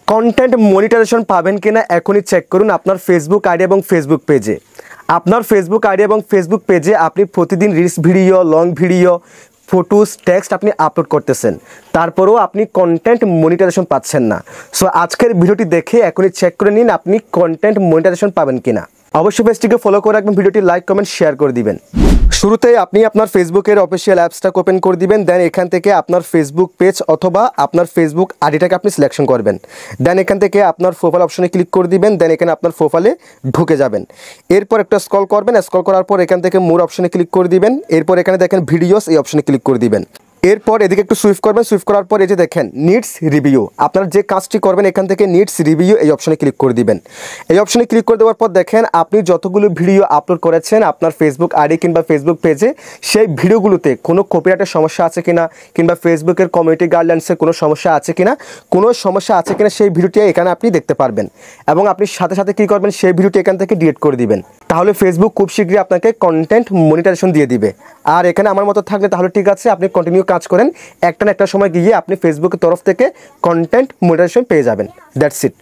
Content monetization পাবেন কিনা এখনই চেক করুন আপনার ফেসবুক আইডি এবং ফেসবুক পেজে। আপনার ফেসবুক আইডি এবং ফেসবুক পেজে আপনি প্রতিদিন reels video, long video, photos, text আপনি আপলোড করতেছেন, তারপরেও আপনি কন্টেন্ট মনিটাইজেশন পাচ্ছেন না। সো আজকের ভিডিওটি দেখে এখনই চেক করে নিন আপনি কন্টেন্ট মনিটাইজেশন পাবেন কিনা। অবশ্যই পেজটিকে ফলো করে রাখবেন, ভিডিওটি লাইক, কমেন্ট, শেয়ার করে দিবেন। শুরুতেই আপনি আপনার ফেসবুকের অফিসিয়াল অ্যাপসটা ওপেন করে দিবেন। দেন এখান থেকে আপনার ফেসবুক পেজ অথবা আপনার ফেসবুক আইডিটাকে আপনি সিলেকশন করবেন। দেন এখান থেকে আপনার প্রোফাইল অপশনে ক্লিক করে দিবেন। দেন এখানে আপনার প্রোফাইলে ঢুকে যাবেন। এরপর একটা স্ক্রল করবেন, স্ক্রল করার পর এখান থেকে মোর অপশনে ক্লিক করে দিবেন। এরপর এখানে দেখেন ভিডিওস, এই অপশনে ক্লিক করে দিবেন। এরপর এদিকে একটু সুইফট করবেন, সুইফট করার পর এই যে দেখেন নিডস রিভিউ, আপনার যে কাজটি করবেন এখান থেকে নিডস রিভিউ এই অপশনে ক্লিক করে দিবেন। এই অপশনে ক্লিক করে দেওয়ার পর দেখেন আপনি যতগুলো ভিডিও আপলোড করেছেন আপনার ফেসবুক আইডি কিংবা ফেসবুক পেজে, সেই ভিডিওগুলোতে কোনো কপিরাইটের সমস্যা আছে কিনা কিংবা ফেসবুকের কমিউনিটি গাইডলাইন্সের কোনো সমস্যা আছে কিনা, কোনো সমস্যা আছে কিনা সেই ভিডিওটি এখানে আপনি দেখতে পারবেন। এবং আপনি সাথে সাথে কী করবেন, সেই ভিডিওটি এখান থেকে ডিলিট করে দিবেন। তাহলে ফেসবুক খুব শীঘ্রই আপনাকে কন্টেন্ট মনিটাইজেশন দিয়ে দিবে। আর এখানে আমার মতো থাকলে তাহলে ঠিক আছে, আপনি কন্টিনিউ কাজ করেন, একটা না একটা সময় গিয়ে আপনি ফেসবুকের তরফ থেকে কন্টেন্ট মনিটাইজেশন পেয়ে যাবেন। That's it.